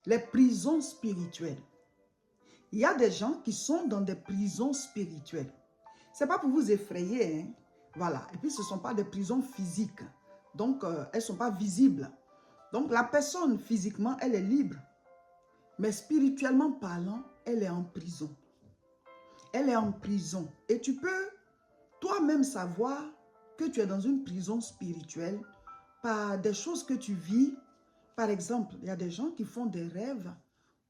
Les prisons spirituelles. Il y a des gens qui sont dans des prisons spirituelles. Ce n'est pas pour vous effrayer, hein? Voilà. Et puis, ce ne sont pas des prisons physiques. Donc, elles ne sont pas visibles. Donc, la personne, physiquement, elle est libre. Mais spirituellement parlant, elle est en prison. Elle est en prison. Et tu peux toi-même savoir que tu es dans une prison spirituelle par des choses que tu vis. Par exemple, il y a des gens qui font des rêves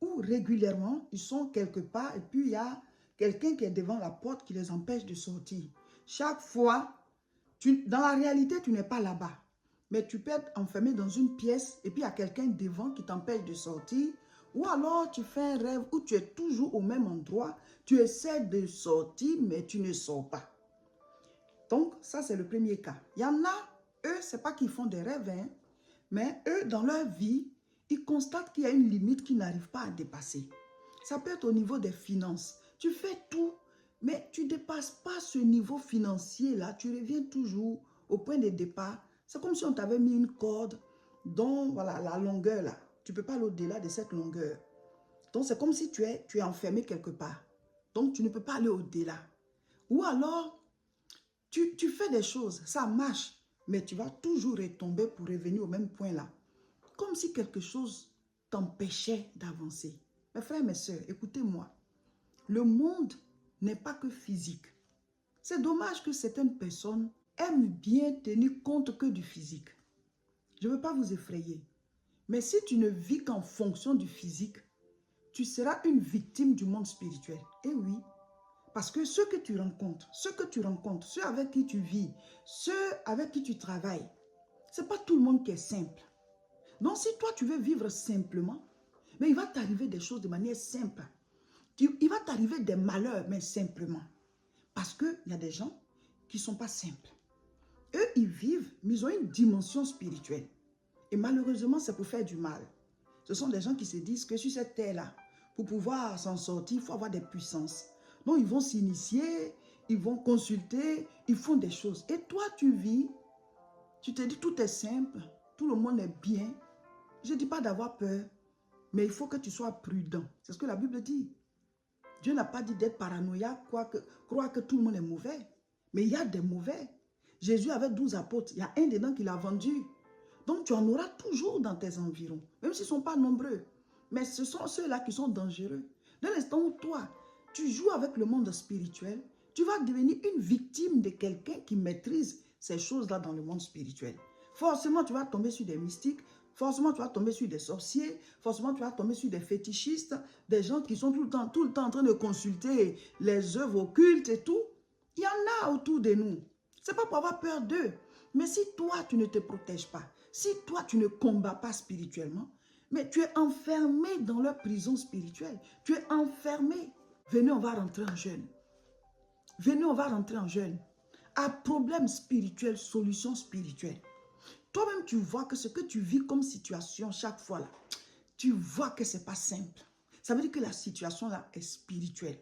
où régulièrement, ils sont quelque part et puis il y a quelqu'un qui est devant la porte qui les empêche de sortir. Chaque fois, dans la réalité, tu n'es pas là-bas. Mais tu peux être enfermé dans une pièce et puis il y a quelqu'un devant qui t'empêche de sortir. Ou alors tu fais un rêve où tu es toujours au même endroit. Tu essaies de sortir, mais tu ne sors pas. Donc, ça, c'est le premier cas. Il y en a, eux, ce n'est pas qu'ils font des rêves, hein, mais eux, dans leur vie, ils constatent qu'il y a une limite qu'ils n'arrivent pas à dépasser. Ça peut être au niveau des finances. Tu fais tout, mais tu ne dépasses pas ce niveau financier-là. Tu reviens toujours au point de départ. C'est comme si on t'avait mis une corde dont, voilà, la longueur, là. Tu ne peux pas aller au-delà de cette longueur. Donc, c'est comme si tu es enfermé quelque part. Donc, tu ne peux pas aller au-delà. Ou alors, tu fais des choses, ça marche, mais tu vas toujours retomber pour revenir au même point là. Comme si quelque chose t'empêchait d'avancer. Mes frères, mes sœurs, écoutez-moi. Le monde n'est pas que physique. C'est dommage que certaines personnes aiment bien tenir compte que du physique. Je ne veux pas vous effrayer. Mais si tu ne vis qu'en fonction du physique, tu seras une victime du monde spirituel. Et oui, parce que ceux que tu rencontres, ceux avec qui tu vis, ceux avec qui tu travailles, ce n'est pas tout le monde qui est simple. Donc si toi tu veux vivre simplement, mais il va t'arriver des choses de manière simple. Il va t'arriver des malheurs, mais simplement. Parce qu'il y a des gens qui ne sont pas simples. Eux, ils vivent, mais ils ont une dimension spirituelle. Et malheureusement, c'est pour faire du mal. Ce sont des gens qui se disent que sur cette terre-là, pour pouvoir s'en sortir, il faut avoir des puissances. Donc, ils vont s'initier, ils vont consulter, ils font des choses. Et toi, tu vis, tu te dis tout est simple, tout le monde est bien. Je ne dis pas d'avoir peur, mais il faut que tu sois prudent. C'est ce que la Bible dit. Dieu n'a pas dit d'être paranoïaque, croire que tout le monde est mauvais. Mais il y a des mauvais. Jésus avait 12 apôtres, il y a un dedans qui l'a vendu. Donc, tu en auras toujours dans tes environs, même s'ils ne sont pas nombreux. Mais ce sont ceux-là qui sont dangereux. Dès l'instant où toi, tu joues avec le monde spirituel, tu vas devenir une victime de quelqu'un qui maîtrise ces choses-là dans le monde spirituel. Forcément, tu vas tomber sur des mystiques, forcément, tu vas tomber sur des sorciers, forcément, tu vas tomber sur des fétichistes, des gens qui sont tout le temps en train de consulter les œuvres occultes et tout. Il y en a autour de nous. Ce n'est pas pour avoir peur d'eux. Mais si toi, tu ne te protèges pas, si toi, tu ne combats pas spirituellement, mais tu es enfermé dans leur prison spirituelle. Tu es enfermé. Venez, on va rentrer en jeûne. Venez, on va rentrer en jeûne. À problème spirituel, solution spirituelle. Toi-même, tu vois que ce que tu vis comme situation chaque fois là, tu vois que ce n'est pas simple. Ça veut dire que la situation là est spirituelle.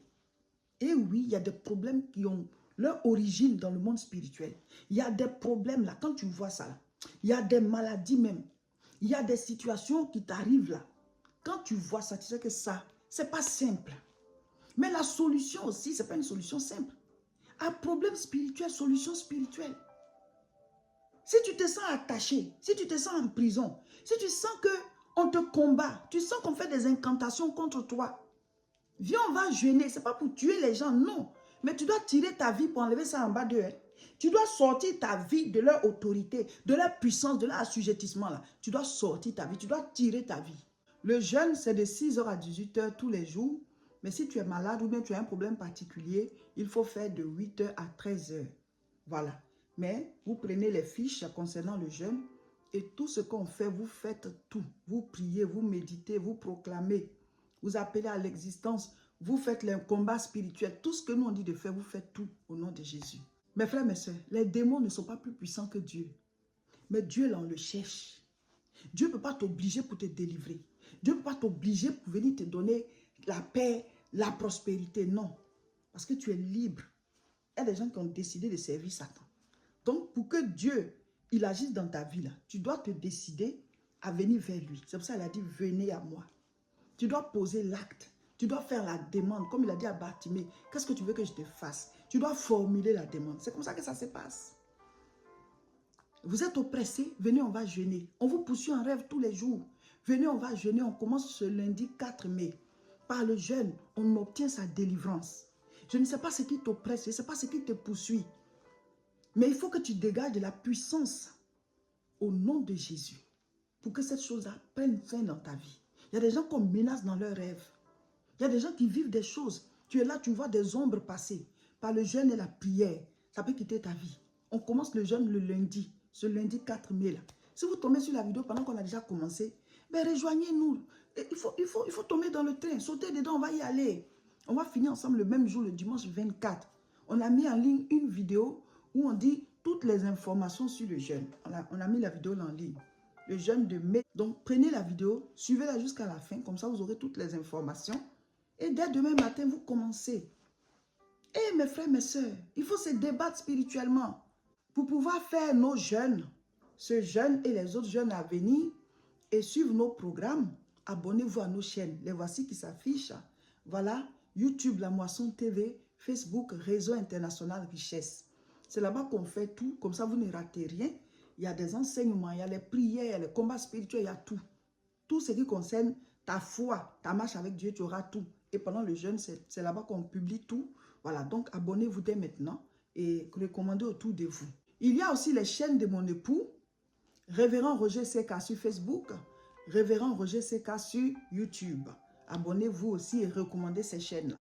Et oui, il y a des problèmes qui ont leur origine dans le monde spirituel. Il y a des problèmes là, quand tu vois ça là, il y a des maladies même. Il y a des situations qui t'arrivent là. Quand tu vois ça, tu sais que ça, c'est pas simple. Mais la solution aussi, ce n'est pas une solution simple. Un problème spirituel, solution spirituelle. Si tu te sens attaché, si tu te sens en prison, si tu sens qu'on te combat, tu sens qu'on fait des incantations contre toi, viens, on va jeûner. Ce n'est pas pour tuer les gens, non. Mais tu dois tirer ta vie pour enlever ça en bas d'eux. Tu dois sortir ta vie de leur autorité, de leur puissance, de leur assujettissement. Là. Tu dois sortir ta vie, tu dois tirer ta vie. Le jeûne, c'est de 6h à 18h tous les jours. Mais si tu es malade ou bien tu as un problème particulier, il faut faire de 8h à 13h. Voilà. Mais vous prenez les fiches concernant le jeûne et tout ce qu'on fait, vous faites tout. Vous priez, vous méditez, vous proclamez, vous appelez à l'existence, vous faites les combats spirituels. Tout ce que nous on dit de faire, vous faites tout au nom de Jésus. Mes frères, mes soeurs, les démons ne sont pas plus puissants que Dieu. Mais Dieu, là, on le cherche. Dieu ne peut pas t'obliger pour te délivrer. Dieu ne peut pas t'obliger pour venir te donner la paix, la prospérité. Non. Parce que tu es libre. Il y a des gens qui ont décidé de servir Satan. Donc, pour que Dieu, il agisse dans ta vie, là, tu dois te décider à venir vers lui. C'est pour ça qu'il a dit, venez à moi. Tu dois poser l'acte. Tu dois faire la demande. Comme il a dit à Bartimée, qu'est-ce que tu veux que je te fasse? Tu dois formuler la demande. C'est comme ça que ça se passe. Vous êtes oppressé, venez, on va jeûner. On vous poursuit en rêve tous les jours. Venez, on va jeûner. On commence ce lundi 4 mai. Par le jeûne, on obtient sa délivrance. Je ne sais pas ce qui t'oppresse, je ne sais pas ce qui te poursuit. Mais il faut que tu dégages de la puissance au nom de Jésus pour que cette chose-là prenne fin dans ta vie. Il y a des gens qu'on menace dans leurs rêves. Il y a des gens qui vivent des choses. Tu es là, tu vois des ombres passer. Par le jeûne et la prière, ça peut quitter ta vie. On commence le jeûne le lundi, ce lundi 4 mai là. Si vous tombez sur la vidéo pendant qu'on a déjà commencé, ben rejoignez-nous. Il faut tomber dans le train, sauter dedans, on va y aller. On va finir ensemble le même jour, le dimanche 24. On a mis en ligne une vidéo où on dit toutes les informations sur le jeûne. On a mis la vidéo en ligne. Le jeûne de mai. Donc, prenez la vidéo, suivez-la jusqu'à la fin. Comme ça, vous aurez toutes les informations. Et dès demain matin, vous commencez. Et mes frères, mes soeurs, il faut se débattre spirituellement. Pour pouvoir faire nos jeûnes, ce jeûne et les autres jeûnes à venir, et suivre nos programmes, abonnez-vous à nos chaînes. Les voici qui s'affichent. Voilà, YouTube, La Moisson TV, Facebook, Réseau International Richesse. C'est là-bas qu'on fait tout. Comme ça, vous ne ratez rien. Il y a des enseignements, il y a les prières, il y a les combats spirituels, il y a tout. Tout ce qui concerne ta foi, ta marche avec Dieu, tu auras tout. Et pendant le jeûne, c'est là-bas qu'on publie tout. Voilà, donc abonnez-vous dès maintenant et recommandez autour de vous. Il y a aussi les chaînes de mon époux, Révérend Roger Seka sur Facebook, Révérend Roger Seka sur YouTube. Abonnez-vous aussi et recommandez ces chaînes-là.